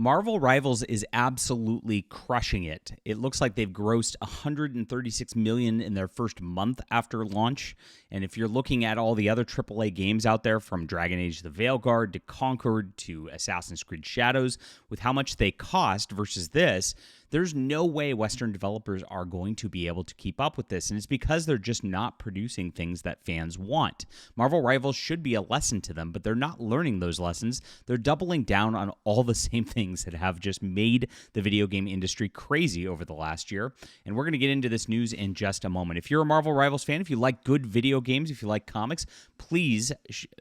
Marvel Rivals is absolutely crushing it. It looks like they've grossed 136 million in their first month after launch. And if you're looking at all the other AAA games out there, from Dragon Age the Veilguard to Concord to Assassin's Creed Shadows, with how much they cost versus this, there's no way Western developers are going to be able to keep up with this, and it's because they're just not producing things that fans want. Marvel Rivals should be a lesson to them, but they're not learning those lessons. They're doubling down on all the same things that have just made the video game industry crazy over the last year, and we're going to get into this news in just a moment. If you're a Marvel Rivals fan, if you like good video games, if you like comics, please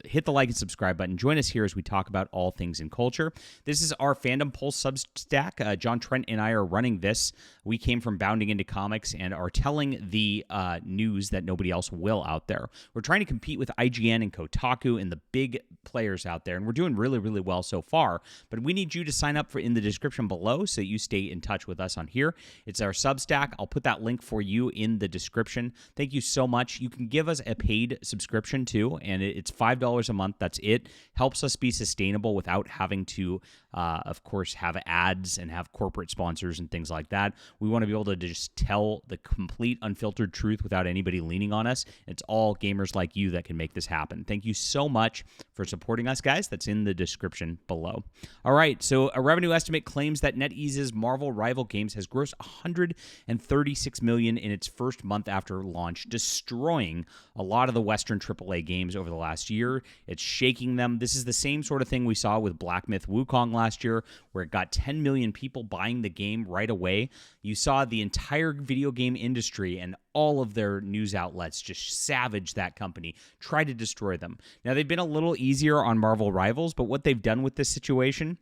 hit the like and subscribe button. Join us here as we talk about all things in culture. This is our Fandom Pulse Substack. John Trent and I are running this. We came from Bounding Into Comics and are telling the news that nobody else will out there. We're trying to compete with IGN and Kotaku and the big players out there, and we're doing really, really well so far, but we need you to sign up in the description below so you stay in touch with us on here. It's our Substack. I'll put that link for you in the description. Thank you so much. You can give us a paid subscription too, and it's $5 a month. That's it. Helps us be sustainable without having to, of course, have ads and have corporate sponsors and things like that. We want to be able to just tell the complete unfiltered truth without anybody leaning on us. It's all gamers like you that can make this happen. Thank you so much for supporting us, guys. That's in the description below. All right, so a revenue estimate claims that NetEase's Marvel Rival Games has grossed $136 million in its first month after launch, destroying a lot of the Western AAA games over the last year. It's shaking them. This is the same sort of thing we saw with Black Myth Wukong last year, where it got 10 million people buying the game right away. You saw the entire video game industry and all of their news outlets just savage that company, try to destroy them. Now, they've been a little easier on Marvel Rivals, but what they've done with this situation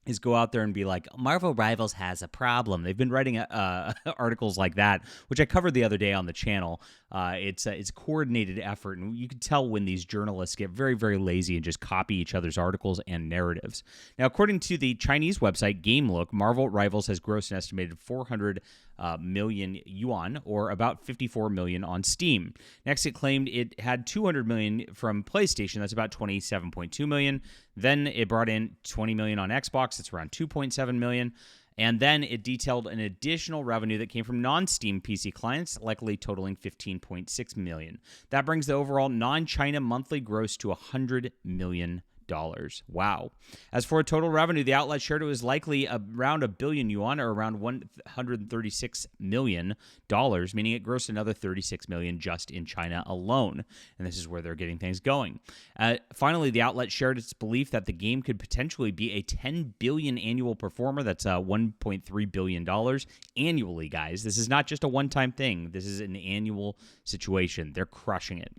is go out there and be like, Marvel Rivals has a problem. They've been writing articles like that, which I covered the other day on the channel. It's a coordinated effort, and you can tell when these journalists get very, very lazy and just copy each other's articles and narratives. Now, according to the Chinese website GameLook, Marvel Rivals has grossed an estimated 400 million yuan, or about 54 million on Steam. Next, it claimed it had 200 million from PlayStation. That's about 27.2 million. Then it brought in 20 million on Xbox. It's around 2.7 million. And then it detailed an additional revenue that came from non-Steam PC clients, likely totaling 15.6 million. That brings the overall non-China monthly gross to $100 million. Wow. As for total revenue, the outlet shared it was likely around a billion yuan, or around $136 million, meaning it grossed another 36 million just in China alone. And this is where they're getting things going. Finally, the outlet shared its belief that the game could potentially be a 10 billion annual performer. That's $1.3 billion annually, guys. This is not just a one-time thing. This is an annual situation. They're crushing it.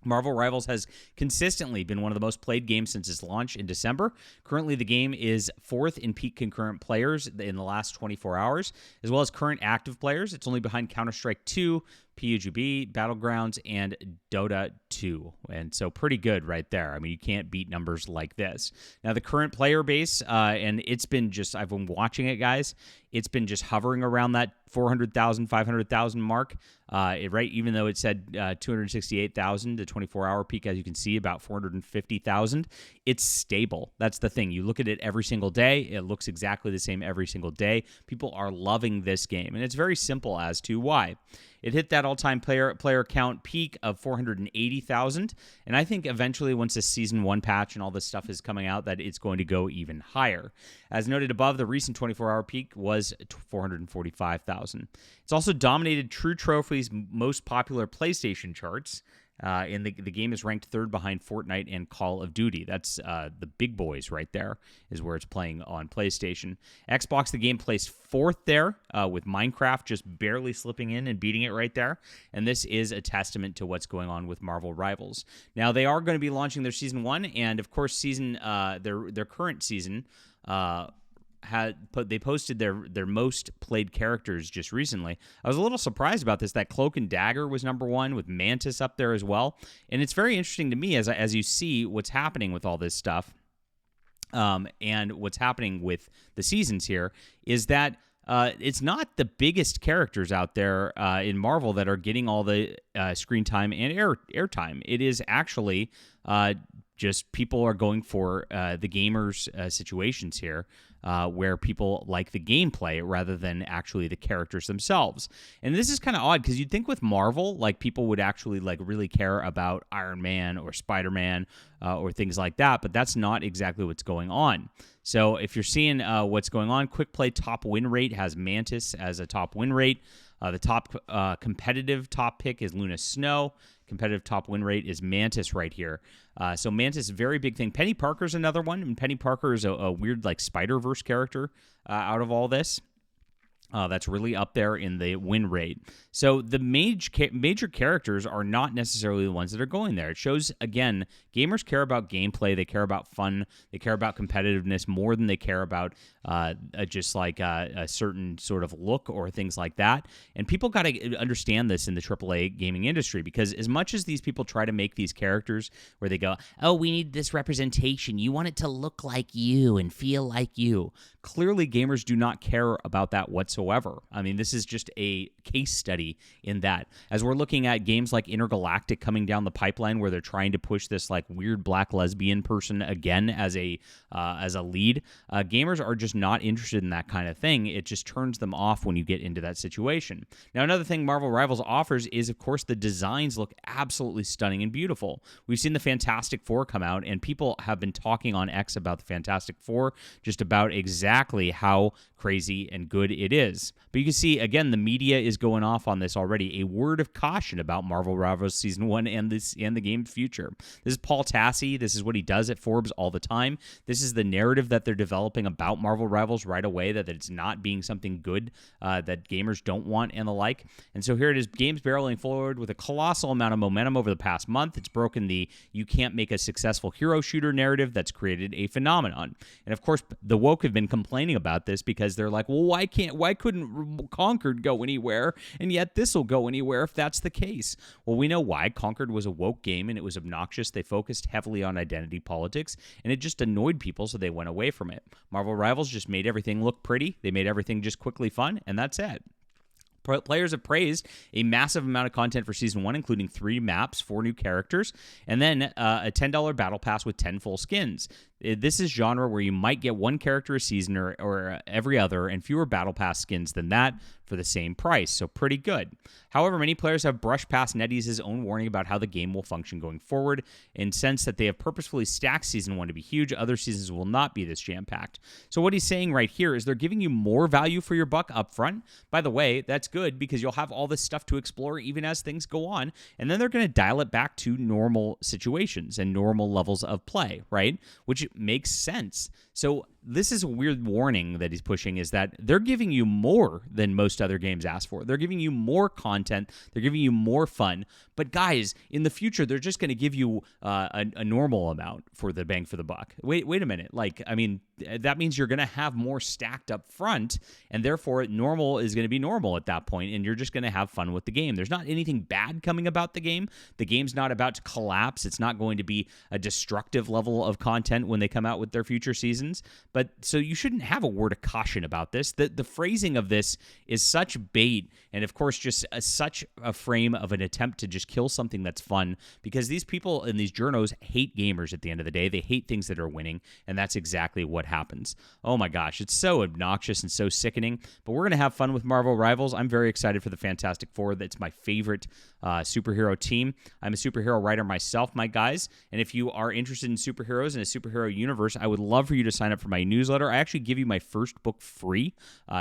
Marvel Rivals has consistently been one of the most played games since its launch in December. Currently, the game is fourth in peak concurrent players in the last 24 hours, as well as current active players. It's only behind Counter-Strike 2, PUBG, Battlegrounds, and Dota 2. And so pretty good right there. I mean, you can't beat numbers like this. Now, the current player base, and it's been just, I've been watching it, guys. It's been just hovering around that 400,000, 500,000 mark, right? Even though it said 268,000, the 24-hour peak, as you can see, about 450,000. It's stable. That's the thing. You look at it every single day. It looks exactly the same every single day. People are loving this game, and it's very simple as to why. It hit that all-time player count peak of 480,000, and I think eventually, once this Season 1 patch and all this stuff is coming out, that it's going to go even higher. As noted above, the recent 24-hour peak was 445,000. It's also dominated True Trophy's most popular PlayStation charts. And the game is ranked third behind Fortnite and Call of Duty. That's the big boys right there, is where it's playing on PlayStation. Xbox, the game placed fourth there, with Minecraft just barely slipping in and beating it right there. And this is a testament to what's going on with Marvel Rivals. Now, they are going to be launching their Season 1, and of course, their current season they posted their most played characters just recently. I was a little surprised about this, that Cloak and Dagger was number one, with Mantis up there as well. And it's very interesting to me as you see what's happening with all this stuff, and what's happening with the seasons here, is that it's not the biggest characters out there in Marvel that are getting all the screen time and airtime. It is actually just people are going for the gamers' situations here. where people like the gameplay rather than actually the characters themselves. And this is kind of odd because you'd think with Marvel, like people would actually like really care about Iron Man or Spider-Man or things like that, but that's not exactly what's going on. So if you're seeing what's going on, Quick Play top win rate has Mantis as a top win rate. The top competitive top pick is Luna Snow. Competitive top win rate is Mantis right here. So Mantis, very big thing. Penny Parker's another one, and Penny Parker is a weird like Spider-Verse character out of all this. That's really up there in the win rate. So the major characters are not necessarily the ones that are going there. It shows, again, gamers care about gameplay. They care about fun. They care about competitiveness more than they care about just like a certain sort of look or things like that. And people got to understand this in the AAA gaming industry, because as much as these people try to make these characters where they go, oh, we need this representation. You want it to look like you and feel like you. Clearly, gamers do not care about that whatsoever. I mean, this is just a case study in that. As we're looking at games like Intergalactic coming down the pipeline, where they're trying to push this like weird black lesbian person again as a lead, gamers are just not interested in that kind of thing. It just turns them off when you get into that situation. Now, another thing Marvel Rivals offers is, of course, the designs look absolutely stunning and beautiful. We've seen the Fantastic Four come out, and people have been talking on X about the Fantastic Four, just about exactly how crazy and good it is. But you can see, again, the media is going off on this already. A word of caution about Marvel Rivals Season 1 and the game's future. This is Paul Tassi. This is what he does at Forbes all the time. This is the narrative that they're developing about Marvel Rivals right away, that it's not being something good that gamers don't want and the like. And so here it is, games barreling forward with a colossal amount of momentum over the past month. It's broken the you can't make a successful hero shooter narrative that's created a phenomenon. And of course, the woke have been complaining about this because they're like, well, why couldn't Conquered go anywhere, and yet this will go anywhere if that's the case? Well, we know why. Conquered was a woke game, and it was obnoxious. They focused heavily on identity politics, and it just annoyed people, so they went away from it. Marvel Rivals just made everything look pretty. They made everything just quickly fun, and that's it. Players have praised a massive amount of content for Season 1, including 3 maps, 4 new characters, and then a $10 battle pass with 10 full skins. This is genre where you might get 1 character a season or every other, and fewer battle pass skins than that for the same price, so pretty good. However, many players have brushed past NetEase's own warning about how the game will function going forward, and sense that they have purposefully stacked Season 1 to be huge. Other seasons will not be this jam-packed. So what he's saying right here is they're giving you more value for your buck up front. By the way, that's good because you'll have all this stuff to explore even as things go on, and then they're going to dial it back to normal situations and normal levels of play, right? Which makes sense. So this is a weird warning that he's pushing, is that they're giving you more than most other games ask for. They're giving you more content. They're giving you more fun. But guys, in the future, they're just going to give you a normal amount for the bang for the buck. Wait a minute. Like, I mean, that means you're going to have more stacked up front, and therefore normal is going to be normal at that point, and you're just going to have fun with the game. There's not anything bad coming about the game. The game's not about to collapse. It's not going to be a destructive level of content when they come out with their future seasons. But so you shouldn't have a word of caution about this. The phrasing of this is such bait, and of course just such a frame of an attempt to just kill something that's fun, because these people in these journos hate gamers at the end of the day. They hate things that are winning, and that's exactly what happens. Oh my gosh, it's so obnoxious and so sickening, but we're going to have fun with Marvel Rivals. I'm very excited for the Fantastic Four. That's my favorite superhero team. I'm a superhero writer myself, my guys, and if you are interested in superheroes and a superhero universe, I would love for you to sign up for my newsletter. I actually give you my first book free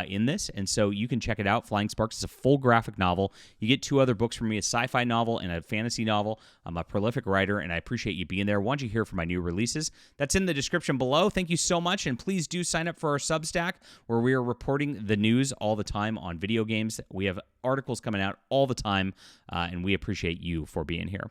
in this, and so you can check it out. Flying Sparks is a full graphic novel. You get 2 other books from me, a sci-fi novel and a fantasy novel. I'm a prolific writer, and I appreciate you being there. Why don't you hear from my new releases? That's in the description below. Thank you so much, and please do sign up for our Substack, where we are reporting the news all the time on video games. We have articles coming out all the time, and we appreciate you for being here.